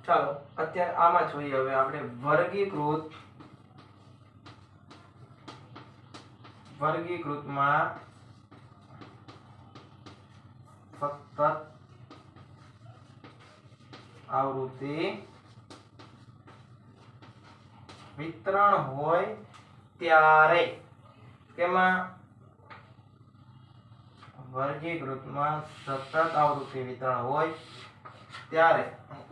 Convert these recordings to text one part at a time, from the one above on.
ચાલો અત્યારે આમાં જોઈએ હવે આપણે વર્ગીકૃતમાં સતત આવૃત્તિ વિતરણ હોય ત્યારે કેમાં વર્ગીકૃતમાં સતત આવૃત્તિ વિતરણ હોય ત્યારે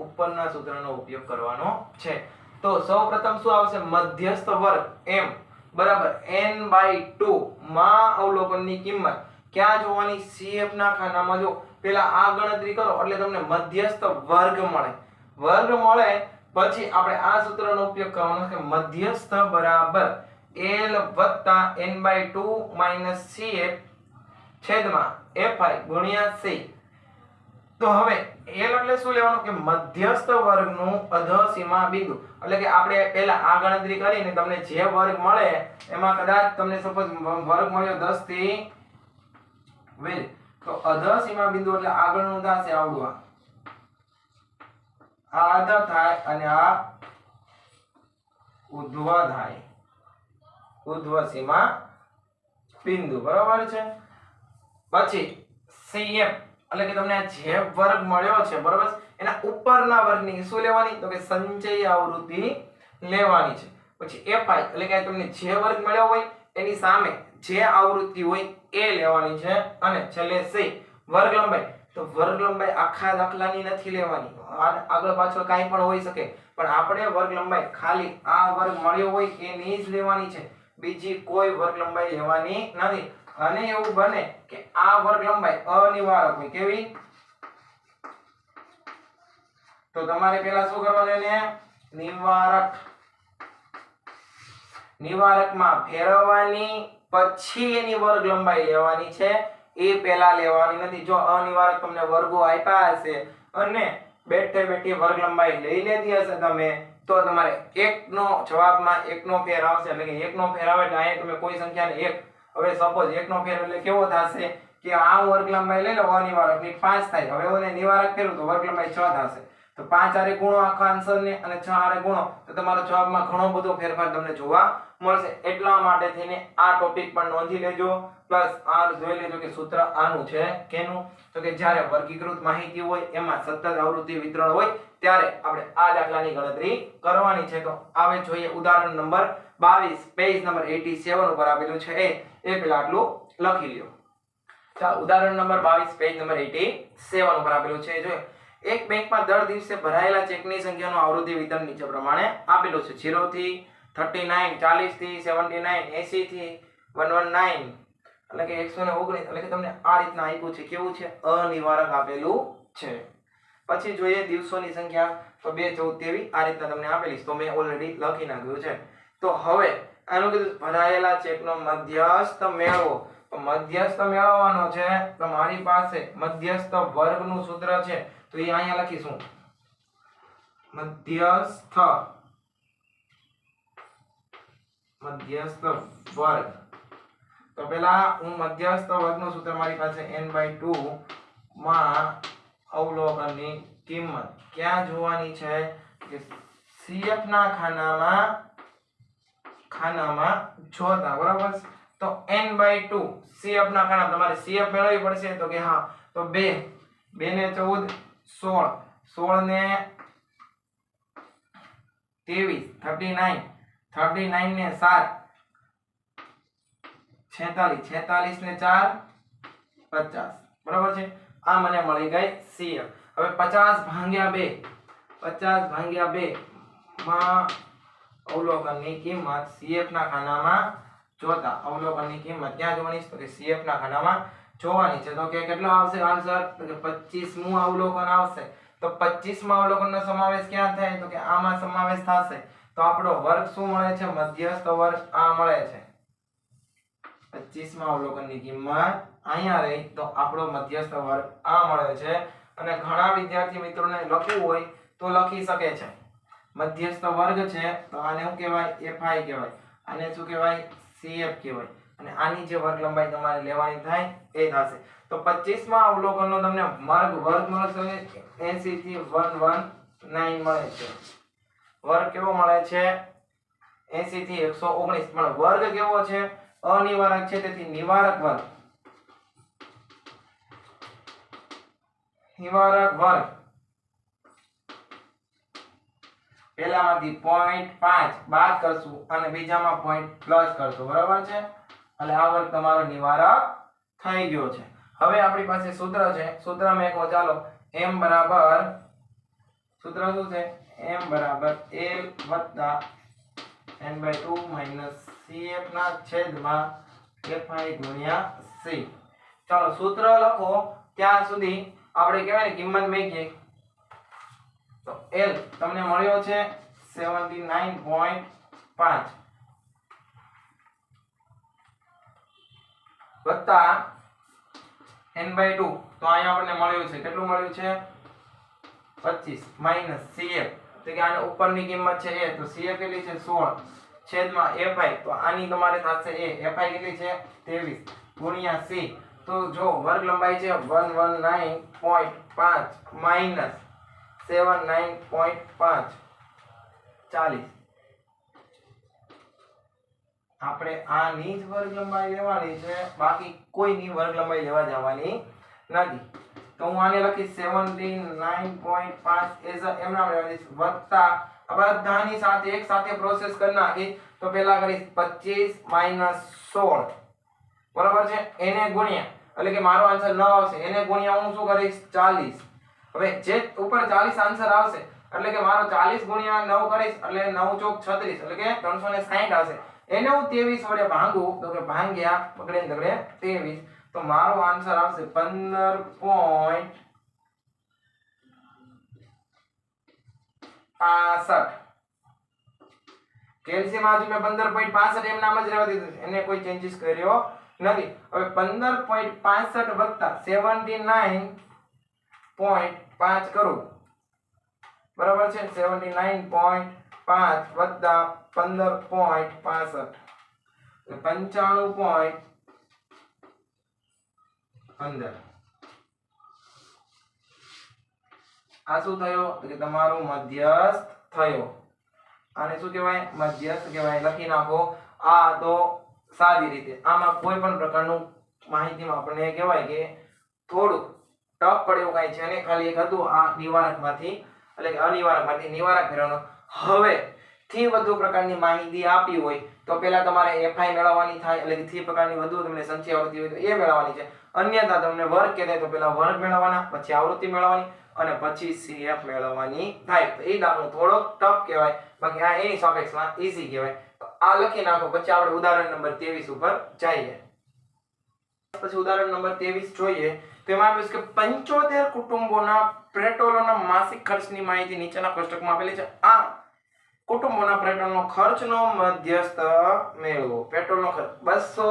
ઉપરના સૂત્રનો ઉપયોગ કરવાનો છે। તો સૌપ્રથમ શું આવશે મધ્યસ્થ વર્ગ m બરાબર n/2 માં અવલોકનની કિંમત ક્યાં જોવાની CF ના ખાનામાં જો પેલા આ ગણતરી કરો એટલે તમને મધ્યસ્થ વર્ગ મળે પછી આપણે આ સૂત્રનો ઉપયોગ કરવાનો છે મધ્યસ્થ બરાબર l + n/2 - CF છેદમાં fi ગુણ્યા c। તો હવે l એટલે શું લેવાનું કે મધ્યસ્થ વર્ગનું અધસીમા બિંદુ એટલે કે આપણે પહેલા આ ગણતરી કરીને તમને જે વર્ગ મળે એમાં કદાચ તમને સપોઝ વર્ગ મળ્યો 10 થી 20 તો અધસીમા બિંદુ એટલે આગળનું થશે આવડું આ આધા થાય અને આ ઉધ્વ થાય ઉધ્વ સીમા બિંદુ બરાબર છે। પછી CF એટલે કે તમને જે વર્ગ મળ્યો છે બરાબર એના ઉપરના વર્ગની શું લેવાની તો કે સંચયી આવૃત્તિ લેવાની છે। પછી FI એટલે કે તમને જે વર્ગ મળ્યો હોય એની સામે જે આવૃત્તિ હોય એ લેવાની છે અને છેલ્લે C વર્ગ લંબાઈ તો વર્ગ લંબાઈ આખા દાખલાની નથી લેવાની આગળ પાછળ કાઈ પણ હોઈ શકે પણ આપણે વર્ગ લંબાઈ ખાલી આ વર્ગ મળ્યો હોય એની જ લેવાની છે બીજી કોઈ વર્ગ લંબાઈ લેવાની નથી। અને એવું બને કે આ વર્ગ લંબાઈ અનિવારક હોય કેવી તો તમારે પહેલા શું કરવાનું એને નિવારકમાં ફેરવવાની પછી એની વર્ગ લંબાઈ લેવાની છે એ પહેલા લેવાની નથી। જો અનિવારક તમને વર્ગો આપ્યા હશે અને બેઠે બેઠી વર્ગ લંબાઈ લઈ લીધી હશે તમે તો તમારે 1 નો જવાબમાં 1 નો ફેર આવશે એટલે કે 1 નો ફેર આવે એટલે અહીંયા તમે કોઈ સંખ્યાને 1 હવે સપોઝ 1 નો ફેર એટલે કેવો થશે કે આ વર્ગ લંબાઈ લઈ લો અનિવારકની 5 થાય હવે ઓને નિવારક ફેરવું તો વર્ગ લંબાઈ 6 થશે તો 5 આરે ગુણો આખા આન્સરને અને 6 આરે ગુણો તો તમારો જવાબમાં ઘણો બધો ફેરફાર તમને જોવા મળશે। એટલા માટે થઈને આ ટોપિક પણ નોંધી લેજો પ્લસ આ જોઈ લેજો કે સૂત્ર આનું છે કેનું તો કે જ્યારે વર્ગીકૃત માહિતી હોય એમાં સતત આવૃત્તિ વિતરણ હોય ત્યારે આપણે આ દાખલાની ગણતરી કરવાની છે। તો આવે જોઈએ ઉદાહરણ નંબર 22 પેજ નંબર 87 ઉપર આપેલું છે એ પેલા આટલું લખી લ્યો। ચાલો ઉદાહરણ નંબર 22 પેજ નંબર 87 ઉપર આપેલું છે જો એક બેંકમાં દર દિવસે ભરાયેલા ચેકની સંખ્યાનું આવૃત્તિ વિતરણ નીચે પ્રમાણે આપેલું છે 0 થી 39 40 થી 79 80 થી 119 એટલે કે 119 એટલે કે તમને આ રીતના આપ્યું છે કેવું છે અનિવારક આપેલું છે। પછી જોઈએ દિવસોની સંખ્યા તો 2 14 23 આ રીતના તમને આપેલી છે તો મેં ઓલરેડી લખી નાખ્યું છે। તો હવે આનું કીધું ભરાયેલા ચેકનો મધ્યસ્થ મેળવો તો મધ્યસ્થ મેળવવાનો છે તો મારી પાસે મધ્યસ્થ વર્ગનું સૂત્ર છે તો એ અહીંયા લખીશું મધ્યસ્થ વર્ગ તો પેલા હું મધ્યસ્થ વર્ગનું સૂત્ર મારી પાસે n/2 માં અવલોકનની કિંમત ક્યાં જોવાની છે કે CF ના ખાનામાં જોતા બરાબર તો n/2 CF ના ખાના તમારે CF મેળવવી પડશે તો કે હા તો 2 ને 14 16 ને 23 39 ને 7 46 ને 4 50 બરાબર છે આ મને મળી ગઈ CF। હવે 50/2 માં અવલોકનની કિંમત CF ના ખાનામાં જોતા અવલોકનની કિંમત ક્યાં જોવાની છે તો કે CF ના ખાનામાં જોવાની છે તો કે કેટલો આવશે આન્સર તો કે 25મું અવલોકન આવશે તો 25મા અવલોકનનો સમાવેશ ક્યાં થાય તો કે આમાં સમાવેશ થશે તો આપણો વર્ગ શું મળે છે મધ્યસ્થ વર્ગ આ મળે છે 25મા અવલોકનની કિંમત અહીંયા રહી તો આપણો મધ્યસ્થ વર્ગ આ મળે છે। અને ઘણા વિદ્યાર્થી મિત્રોને લખવું હોય તો લખી શકે છે મધ્યસ્થ વર્ગ છે તો આને શું કહેવાય FI કહેવાય આને શું કહેવાય CF કહેવાય અને આની જે વર્ગ લંબાઈ તમારે લેવાની થાય એ થશે તો 25મા અવલોકનનો તમને વર્ગ મળશે 80 થી 119 9 મળે છે. વર્ગ કેવો મળે છે 80 થી 119. પણ વર્ગ કેવો છે અનિવારક છે તેથી નિવારક વર્ગ. નિવારક વર્ગ પહેલામાંથી 0.5 બાદ કરશું અને બીજામાં પોઈન્ટ પ્લસ કરશું. બરાબર છે? એટલે આ વર્ગ તમારો નિવારક થઈ ગયો છે. હવે આપણી પાસે સૂત્ર છે. સૂત્રમાં એક ચાલો m બરાબર સૂત્ર શું છે m બરાબર l વત્તા n/2 માઈનસ cf ના છેદમાં fi ગુણ્યા c. ચાલો સૂત્ર લખો ત્યાં સુધી આપણે કહેવાય ને કિંમત મૂકીએ. તો l તમને મળ્યો છે 79.5 વત્તા n/2 તો અહીંયા આપણને મળ્યું છે કેટલું મળ્યું છે 25 માઈનસ cf તો કે આની ઉપરની કિંમત છે a તો cf કેટલી છે 16 છેદમાં fi તો આની તમારે થશે a fi કેટલી છે 23 ગુણ્યા c તો જો વર્ગ લંબાઈ છે 119.5 માઈનસ 79.5 40. આપણે આની જ વર્ગ લંબાઈ લેવાની છે બાકી કોઈની વર્ગ લંબાઈ લેવા જવાની નથી. તો હું આને લખીશ 79.5 એઝ એમ નામ લેવાની વત્તા આ બધાની સાથે એક સાથે પ્રોસેસ કરી નાખી. તો પહેલા કરીશ 25 માઈનસ 16 બરાબર છે એને ગુણ્યા એટલે કે મારો આન્સર 9 આવશે એને ગુણ્યા હું શું કરીશ 40. હવે જે ઉપર 40 આન્સર આવશે એટલે કે મારો 40 ગુણ્યા 9 કરીશ એટલે 9 ચોક 36 એટલે કે 360 આવશે. એને હું 23 વડે ભાંગું તો કે ભાંગ્યા પકડે દગડે 23 તો મારો આન્સર આવશે 15.65. કેલ્શિયમ આજુ મેં 15.65 એમ નામ જ રહેવા દીધું છે એને કોઈ ચેન્જીસ કર્યો નથી. હવે 15.65 વત્તા 79.5 કરું બરાબર છે 79.5 વત્તા 15.65 95.15. આ શું થયો કે તમારું મધ્યસ્થ થયો. આને શું કહેવાય મધ્યસ્થ કહેવાય. લખી નાખો. આ તો સાદી રીતે આમાં કોઈ પણ પ્રકારનું માહિતીમાં આપણને કહેવાય કે થોડું ટફ પડ્યું કાંઈ છે ને ખાલી એક હતું આ નિવારકમાંથી એટલે કે અનિવારકમાંથી નિવારક ફેરવવાનો. હવે થી વધુ પ્રકારની માહિતી આપી હોય તો પહેલા તમારે fi મેળવવાની થાય એટલે કે થી પ્રકારની વધુ તમને સંચય આવૃત્તિ હોય તો એ મેળવવાની છે. અન્યથા તમને વર્ગ કહેતા તો પહેલા વર્ગ મેળવવાના પછી આવૃત્તિ મેળવવાની અને પછી cf મેળવવાની થાય. તો એ દાખલો થોડો ટફ કહેવાય બાકી આ એની સાપેક્ષમાં ઈઝી કહેવાય. તો આ લખી નાખો પછી આપણે ઉદાહરણ નંબર 23 ઉપર જઈએ. પછી ઉદાહરણ નંબર 23 જોઈએ તો એમાં આપ્યું છે કે 75 કુટુંબોના પેટ્રોલના માસિક ખર્ચની માહિતી નીચેના કોષ્ટકમાં આપેલી છે. આ કુટુંબોના પેટ્રોલનો ખર્ચનો મધ્યસ્થ મેળવો. પેટ્રોલનો ખર્ચ 200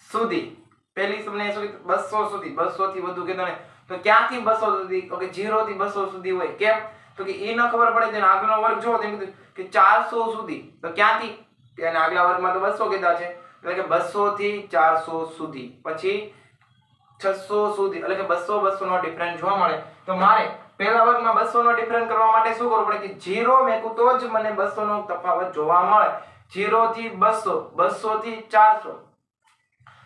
સુધી પહેલી તમને શું 200 સુધી 200 થી વધુ કીધું ને તો ક્યાંથી 200 સુધી તો કે 0 થી 200 સુધી હોય. કેમ તો કે એ ન ખબર પડે તો આગળનો વર્ગ જો તેમ કીધું કે 400 સુધી તો ક્યાંથી અને આગલા વર્ગમાં તો 200 કીધા છે એટલે કે 200 થી 400 સુધી પછી 600 સુધી એટલે કે 200 200 નો ડિફરન્સ જોવા મળે. તો મારે પહેલા વર્ગમાં 200 નો ડિફરન્સ કરવા માટે શું કરવું પડે કે 0 મેકું તો જ મને 200 નો તફાવત જોવા મળે. 0 થી 200 200 થી 400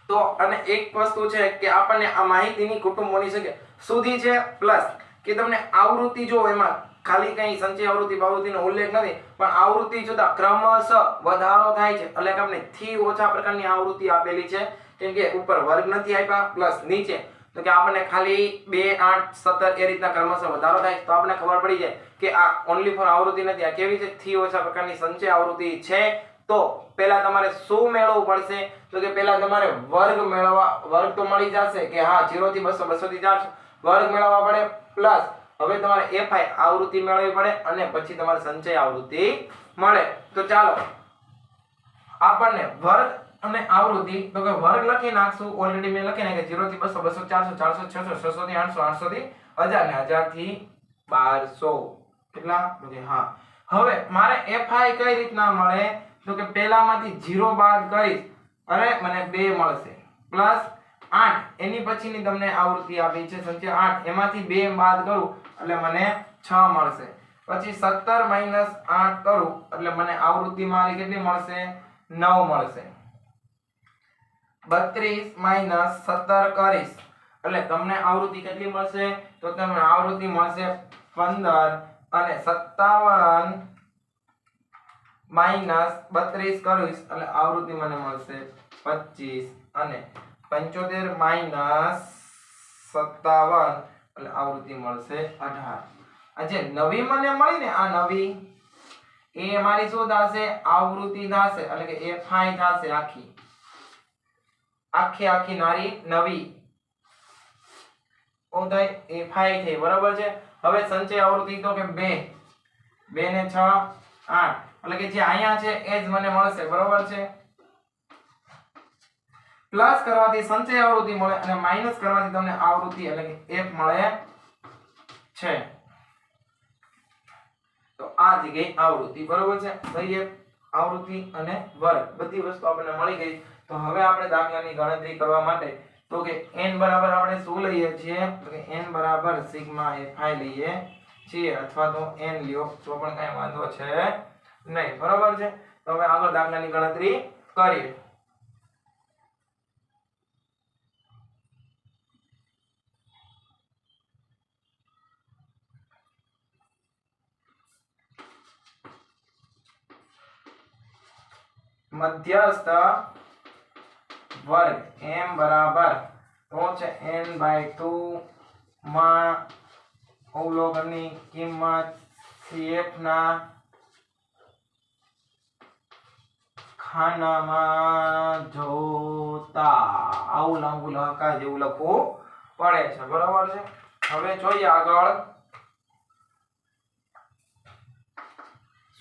તો અને એક વસ્તુ છે કે આપણને આ માહિતીની કુટુંબોની સંખ્યા સુધી છે પ્લસ કે તમને આવૃત્તિ જો એમાં ખાલી કઈ સંચય આવૃત્તિ બાવૃત્તિનો ઉલ્લેખ નથી પણ આવૃત્તિ જોતા ક્રમશઃ વધારો થાય છે એટલે કે આપણે થી ઓછા પ્રકારની આવૃત્તિ આપેલી છે કેમ કે ઉપર વર્ગ નથી આપ્યા પ્લસ નીચે તો કે આપણને ખાલી 2 8 17 એ રીતના ક્રમશઃ વધારો થાય તો આપણને ખબર પડી જાય કે આ ઓન્લી ફોર આવૃત્તિ નથી આ કેવી છે થી ઓછા પ્રકારની સંચય આવૃત્તિ છે. તો પહેલા તમારે શું મેળવવું પડશે તો કે પહેલા તમારે વર્ગ મેળવવા વર્ગ તો મળી જશે કે હા 0 થી 200 200 થી 400 વર્ગ મેળવવા પડે પ્લસ હવે તમારે fi આવૃત્તિ મેળવવી પડે અને પછી તમારે સંચય આવૃત્તિ મળે. તો ચાલો આપણને વર્ગ અને આવૃત્તિ તો કે વર્ગ લખી નાખશું ઓલરેડી મેં લખી નાખ્યા 0 થી 200 200 400 400 600 600 થી 800 800 થી 1000 ને 1000 થી 1200 કેટલા હા. હવે મારે fi કઈ રીતના મળે તો કે પહેલામાંથી 0 બાદ કરીશ અને મને 2 મળશે પ્લસ 8 એની પછીની તમને આવૃત્તિ આપી છે સંખ્યા 8 એમાંથી 2 બાદ કરું એટલે મને 6 મળશે પછી 17 માઈનસ 8 કરું એટલે મને આવૃત્તિ મારી કેટલી મળશે 9 મળશે. 32 માઈનસ 17 કરીશ એટલે તમને આવૃત્તિ કેટલી મળશે તો તમને આવૃત્તિ મળશે 15 અને 57 માઈનસ 32 કરીશ એટલે આવૃત્તિ મને મળશે 25 અને 75 માઈનસ 57 એટલે આવૃત્તિ મળશે 18. આ જે નવી મને મળી ને આ નવી એ મારી શું થશે આવૃત્તિ થશે એટલે કે fi થશે આખી નારી નવી ઓધાય fi થઈ બરાબર છે. હવે સંચય આવૃત્તિ તો કે 2 ને 6 8 એટલે કે જે અહીંયા છે એ જ મને મળશે બરાબર છે. પ્લસ કરવાથી સંચય આવૃત્તિ મળે અને માઈનસ કરવાથી તમને આવૃત્તિ એટલે કે f મળે છે. તો આ થઈ ગઈ આવૃત્તિ બરાબર છે. ભાઈ આવૃત્તિ અને વર્ગ બધી વસ્તુ આપણને મળી ગઈ. તો હવે આપણે દાખલાની ગણતરી કરવા માટે તો કે n બરાબર આપણે શું લઈએ છીએ તો કે n બરાબર સિગ્મા fi લઈએ છીએ અથવા તો n લ્યો તો પણ કઈ વાંધો છે નહીં બરાબર છે. તો હવે આગળ દાખલાની ગણતરી કરીએ. મધ્યસ્થ વર્ગ m બરાબર તો છે n/2 માં અવલોકનની કિંમત cf ના ખાનામાં જોતા આવું લાંબુ લખા જેવું લખવું પડે છે બરાબર છે. હવે જોઈએ આગળ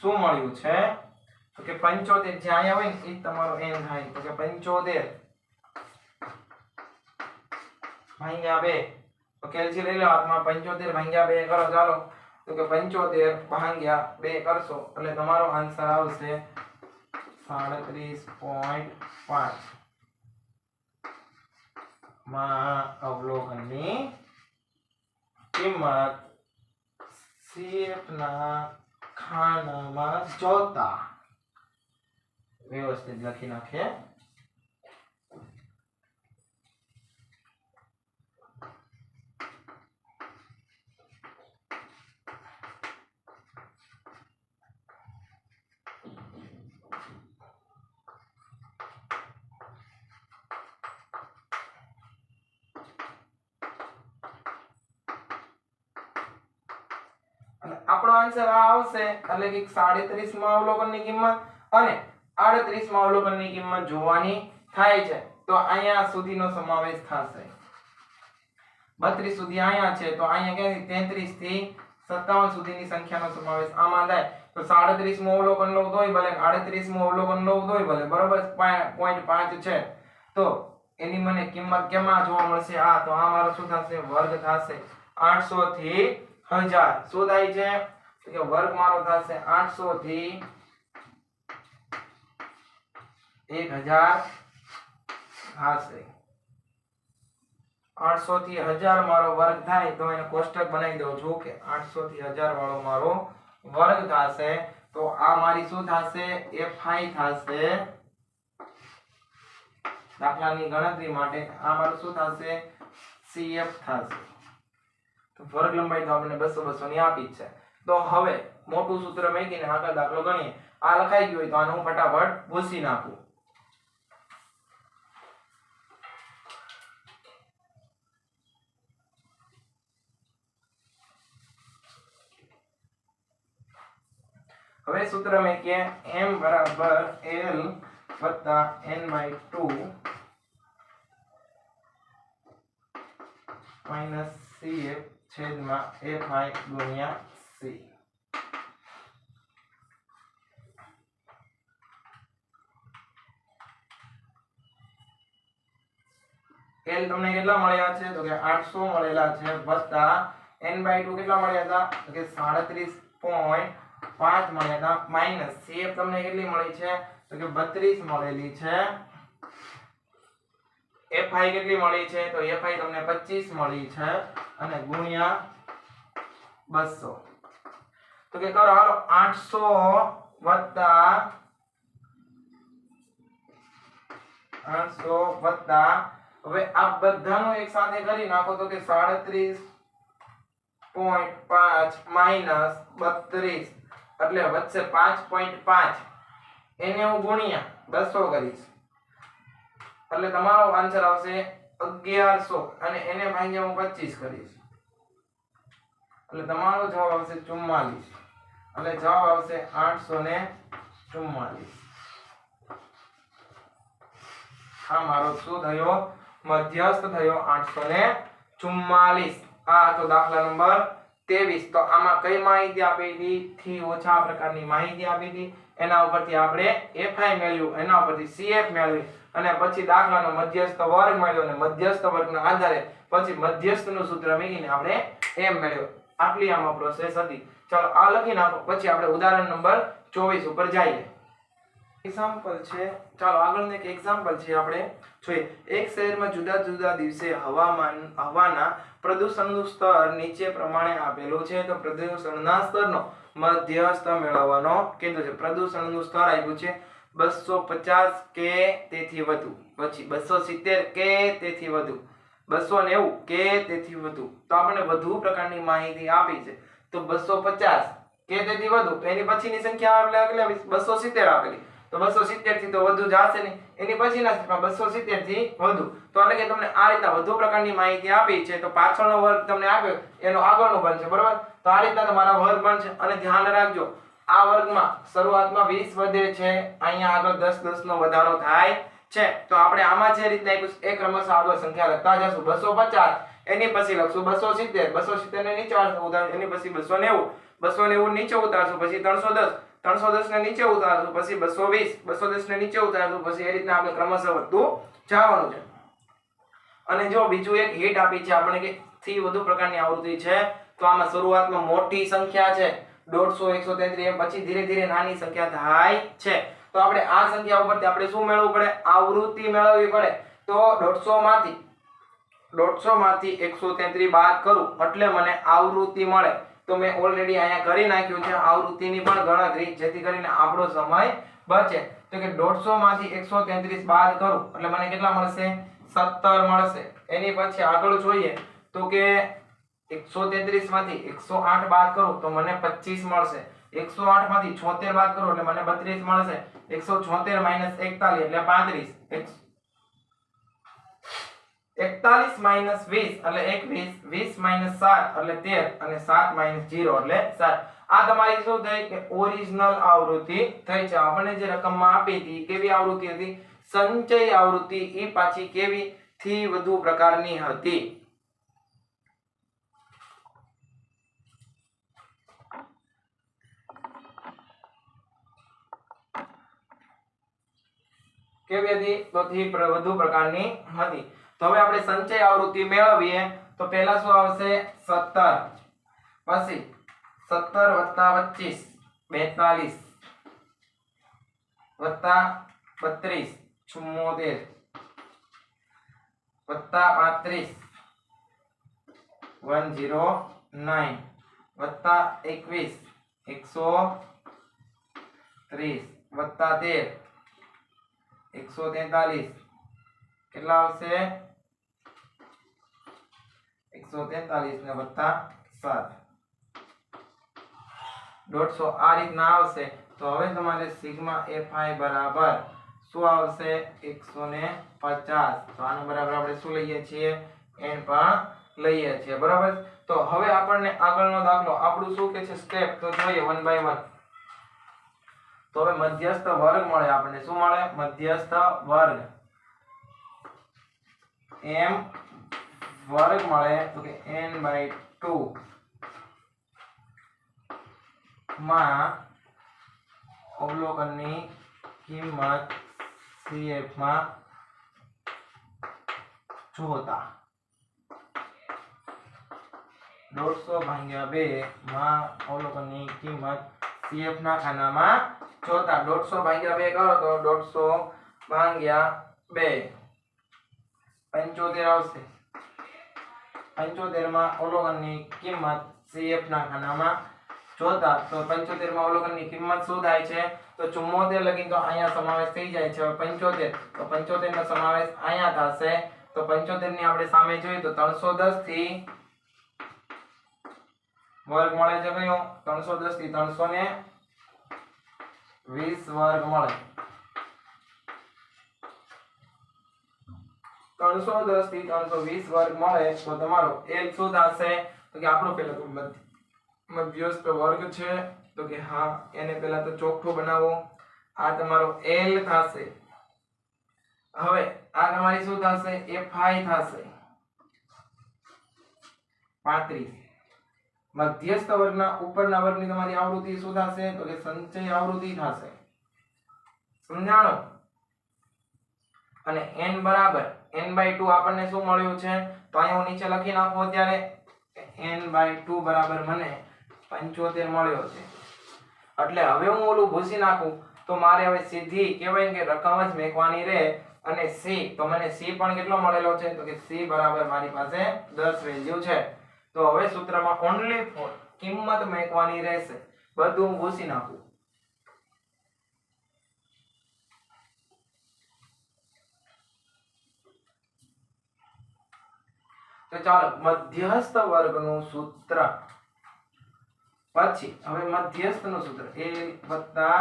શું મળ્યું છે તો કે 75 જે અહીંયા હોય ને એ તમારો n થાય તો કે 75 ભાગ્યા 2 તો કેલ્સી લઈ લો હાથમાં 75 ભાગ્યા 2 કરો ચાલો તો કે 75 ભાગ્યા 2 કરશો એટલે તમારો આન્સર આવશે 37.5 માં અવલોકનની કિંમત CF ના ખાનામાં જોતા વ્યવસ્થિત લખી નાખીએ. આપણો આન્સર આ આવશે એટલે કે 37 માં અવલોકનની કિંમત અને 38 માં અવલોકનની કિંમત જોવાની થાય છે. તો અહીંયા સુધીનો સમાવેશ થશે 32 સુધી અહીંયા છે તો અહીંયા કે 33 થી 57 સુધીની સંખ્યાનો સમાવેશ આમાં થાય. તો 37 માં અવલોકન લો તોય ભલે 38 માં અવલોકન લો તોય ભલે બરાબર 0.5 છે તો એની મને કિંમત કેમાં જોવા મળશે આ તો આ મારો શું થશે વર્ગ થશે 800 થી 1000 શું થાય છે તો કે વર્ગ મારો થશે 800 થી 1000 થશે. 800 થી 1000 મારો વર્ગ થાય તો એને કોષ્ટક બનાવી દઉં છું કે 800 થી 1000 વાળો મારો વર્ગ થશે. તો આ મારી શું થશે fi થશે દાખલાની ગણતરી માટે. આ મારું શું થશે cf થશે. તો વર્ગ લંબાઈ તો આપણે 200 ની આપી જ છે. તો હવે મોટું સૂત્ર મૂકીને આગળ દાખલો ગણીએ. આ લખાઈ ગયું હોય તો આને હું ફટાફટ ભૂસી નાખું. હવે સૂત્ર મૂકીએ m બરાબર l વત્તા n/2 માઈનસ cf છેદમાં fi ગુણ્યા c. l તમને કેટલા મળ્યા છે તો કે 800 મળેલા છે વત્તા n/2 કેટલા મળ્યા હતા તો કે 37.5 મળ્યા હતા માઈનસ cf તમને કેટલી મળી છે તો કે 32 મળેલી છે. fi કેટલી મળી છે તો fi તમને 25 મળી છે અને ગુણ્યા 200. તો કે કરો હાલો 800 વત્તા હવે આ બધાનું એક સાથે કરી નાખો તો કે 37.5 માઈનસ 32 એટલે વધશે 5.5 એને હું ગુણ્યા 200 કરીશ એટલે તમારો આન્સર આવશે 1100 અને એને ભાગ્યા હું 25 કરીશ એટલે તમારો જવાબ આવશે 44 એટલે જવાબ આવશે 844 આ મારો શું થયો મધ્યસ્થ થયો 844 આ તો દાખલા નંબર 23 તો આમાં કઈ માહિતી આપી હતી થી ઓછા પ્રકારની માહિતી આપી હતી એના ઉપરથી આપણે fi મેળવ્યું એના ઉપરથી cf મેળવી અને પછી દાખલાનો મધ્યસ્થ વર્ગ મેળવ્યો અને મધ્યસ્થ વર્ગના આધારે પછી મધ્યસ્થનું સૂત્ર મેળવીને આપણે m મેળવ્યો આટલી આમાં પ્રોસેસ હતી ચાલો આ લખી નાખો પછી આપણે ઉદાહરણ નંબર 24 ઉપર જઈએ એક્ઝામ્પલ છે ચાલો આગળનું એક એક્ઝામ્પલ છે આપણે જોઈએ એક શહેરમાં જુદા જુદા દિવસે હવાના પ્રદૂષણનું સ્તર નીચે પ્રમાણે આપેલું છે તો પ્રદૂષણના સ્તરનો મધ્યસ્થ મેળવવાનો કીધું છે પ્રદૂષણનું સ્તર આપ્યું છે 250 કે તેથી વધુ પછી 270 કે તેથી વધુ 290 કે તેથી વધુ તો આપણે વધુ પ્રકારની માહિતી આપી છે તો 250 કે તેથી વધુ તો એની પછીની સંખ્યા એટલે 270 આપેલી તો 270 થી તો વધુ જશે નહીં એની પછીના સ્ટેપમાં 270 થી વધુ તો એટલે કે તમને આ રીતના વધુ પ્રકારની માહિતી આપી છે તો પાછળનો વર્ગ તમને આપ્યો એનો આગળનો બનશે બરાબર તો આ રીતના તમારા વર્ગ બનશે અને ધ્યાન રાખજો આ વર્ગમાં શરૂઆતમાં 20 વધે છે અહીંયા આગળ 10 નો વધારો થાય છે તો આપણે આમાં જે રીતના એક ક્રમશઃ આગળ સંખ્યા લખતા જશું 250 એની પછી લખશું 270 ને નીચે ઉતારશું એની પછી 290 નીચે ઉતારશું પછી 310 ને નીચે ઉતારશું પછી 220 ને નીચે ઉતારશું પછી એ રીતના આપણે ક્રમશઃ વધતું જવાનું છે અને જો બીજું એક હિટ આપી છે આપણે કે થી વધુ પ્રકારની આવૃત્તિ છે તો આમાં શરૂઆતમાં મોટી સંખ્યા છે 150 133 એમ પછી ધીરે ધીરે નાની સંખ્યા થાય છે તો આપણે આ સંખ્યા ઉપરથી આપણે શું મેળવવું પડે આવૃત્તિ મેળવવી પડે તો 150 માંથી 133 બાદ કરું એટલે મને આવૃત્તિ મળે તો મેં ઓલરેડી અહીંયા કરી નાખ્યું છે આવૃત્તિની પણ ગણતરી જેથી કરીને આપણો સમય બચે તો કે 150 માંથી 133 બાદ કરું એટલે મને કેટલા મળશે 17 મળશે એની પછી આગળ જોઈએ તો કે 133 માંથી 108 બાદ કરું તો મને 25 મળશે 108 માંથી 76 બાદ કરું એટલે મને 32 મળશે 176 માઈનસ 41 એટલે 35 41 માઈનસ 20 એટલે 21 20 માઈનસ 7 એટલે 13 અને 7 માઈનસ 0 એટલે 7 આ તમારી શું થઈ કે ઓરિજિનલ આવૃત્તિ થઈ છે આપણને જે રકમમાં આપી હતી કેવી આવૃત્તિ હતી સંચય આવૃત્તિ ઈ પાછી કેવી થી વધુ પ્રકારની હતી કેવી હતી તો થી વધુ પ્રકારની હતી તો હવે આપણે સંચય આવૃત્તિ મેળવીએ તો પહેલા શું આવશે 17 પછી 17 + 25 42 + 32 74 + 35 109 + 21 130 + 13 143 કેટલા આવશે 143 ને વત્તા 7 150 આ રીતના આવશે તો હવે તમારે સિગ્મા fi બરાબર શું આવશે 150 તો આનો બરાબર આપણે શું લઈએ છીએ n પણ લઈએ છીએ બરાબર તો હવે આપણને આગળનો દાખલો આપણું શું કે છે સ્ટેપ તો જોઈએ 1 બાય 1 તો હવે મધ્યસ્થ વર્ગ મળે આપણને શું મળે મધ્યસ્થ વર્ગ m વર્ગ મળે તો કે n/2 માં અવલોકનની કિંમત cf માં જોતા 150/2 માં અવલોકનની કિંમત cf ના ખાનામાં જોતા 150/2 કરો તો 150/2 75 આવશે 75 માં અવલોકનની કિંમત cf ના ખાનામાં જોતા તો 75 માં અવલોકનની કિંમત શું થાય છે તો 74 લગી તો અહીંયા સમાવેશ થઈ જાય છે. હવે 75 તો 75 નો સમાવેશ અહીંયા થશે તો 75 ની આપણે સામે જોઈએ તો 310 થી વર્ગ મળે છે કયો 310 થી 320 વર્ગ મળે. 310 થી 320 વર્ગ મળે તો તમારો L શું થશે તો કે આપણો પહેલા તો મધ્યસ્થ વર્ગ છે તો કે હા એને પહેલા તો ચોખ્ખું બનાવો. આ તમારો L થશે. હવે આ તમારી શું થશે FI થશે 35. મધ્યસ્થ વર્ગના ઉપરના વર્ગની તમારી આવૃત્તિ શું થશે તો કે સંચય આવૃત્તિ થશે. સમજાણો. અને n બરાબર n/2 આપણને શું મળ્યું છે તો અહીંયા હું નીચે લખી નાખું અત્યારે n/2 બરાબર મને 75 મળ્યો છે. એટલે હવે હું ઓલું ભૂસી નાખું તો મારે હવે સીધી કહેવાય કે રકમ જ મેકવાની રહે. અને c તો મને c પણ કેટલો મળેલો છે તો કે c બરાબર મારી પાસે 10 વેલ્યુ છે. તો હવે સૂત્રમાં ઓન્લી ફોર કિંમત મેકવાની રહેશે. બધું હું ભૂસી નાખું. તો ચાલો મધ્યસ્થ વર્ગનું સૂત્ર પછી હવે મધ્યસ્થનું સૂત્ર a વત્તા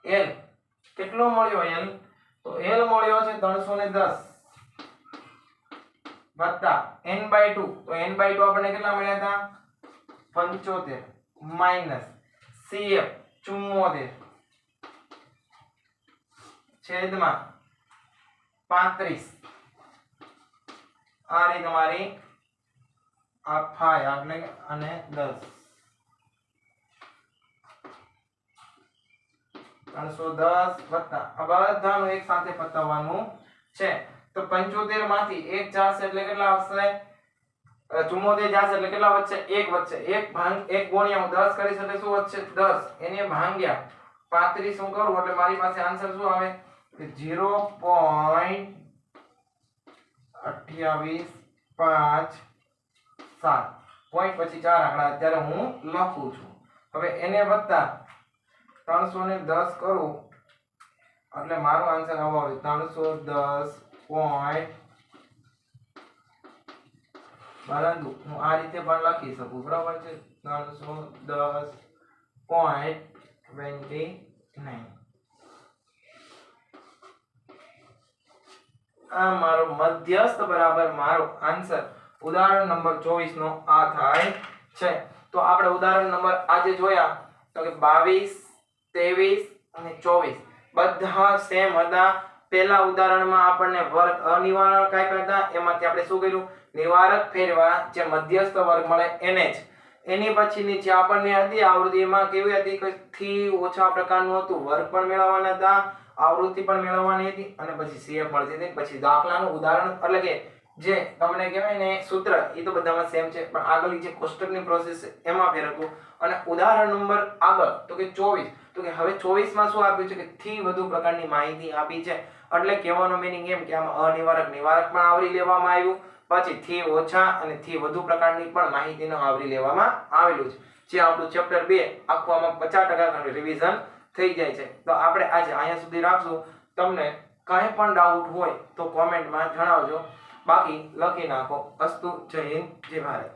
L કેટલો મળ્યો L તો L મળ્યો છે 310 વત્તા n/2 તો n/2 આપણને કેટલા મળ્યા હતા 75 માઈનસ CF 74 છેદમાં 35 આ રહી તમારી આ ફાઈ એટલે અને 10 310 વત્તા આ બધાનું એક સાથે પતાવવાનું છે. તો 75 માંથી 1 જાશે એટલે કેટલા આવશે 74 જાશે એટલે કેટલા વધશે 1 વધશે. 1 ગુણ્યા હું 10 કરીશ એટલે શું વધશે 10 એને ભાંગ્યા 35 હું કરું એટલે મારી પાસે આન્સર શું આવે કે 0.28557 પોઈન્ટ પછી 4 આંકડા અત્યારે હું લખું છું. હવે એને વત્તા 310 કરું એટલે મારો આન્સર આવો આવે 310 પોઈન્ટ. પરંતુ હું આ રીતે પણ લખી શકું બરાબર છે 310.29 આ મારો મધ્યસ્થ બરાબર મારો આન્સર ઉદાહરણ નંબર 24 નો આ થાય છે. તો આપણે ઉદાહરણ નંબર આજે જોયા તો કે 22 23 અને 24 બધા સેમ હતા. પહેલા ઉદાહરણમાં આપણને વર્ગ અનિવારક કાપ્યા હતા એમાંથી આપણે શું કર્યું નિવારક ફેરવા જે મધ્યસ્થ વર્ગ મળે એને જ. એની પછીની જે આપણને હતી આવૃત્તિ એમાં કેવી હતી કે થી ઓછા પ્રકારનું હતું. વર્ગ પણ મેળવવાના હતા આવૃત્તિ પણ મેળવવાની હતી અને પછી CF મળતી હતી. પછી દાખલાનું ઉદાહરણ એટલે કે જે તમને કહેવાય ને સૂત્ર એ તો બધામાં સેમ છે પણ આગળની જે કોષ્ટકની પ્રોસેસ છે એમાં ફેર હતું. અને ઉદાહરણ નંબર આગળ તો કે 24 તો કે હવે 24 માં શું આપ્યું છે કે થી વધુ પ્રકારની માહિતી આપી છે. એટલે કહેવાનો મીનિંગ એમ કે આમાં અનિવારક નિવારક પણ આવરી લેવામાં આવ્યું. પછી થી ઓછા અને થી વધુ પ્રકારની પણ માહિતીનો આવરી લેવામાં આવેલું છે. જે આપણું ચેપ્ટર 2 આખું આમાં 50% રિવિઝન થઈ જાય છે. તો આપણે આજે અહીંયા સુધી રાખશું. તમને કાંઈ પણ ડાઉટ હોય તો કોમેન્ટમાં જણાવજો. બાકી લખી નાખો. અસ્તુ. જય હિન્દ જય ભારત.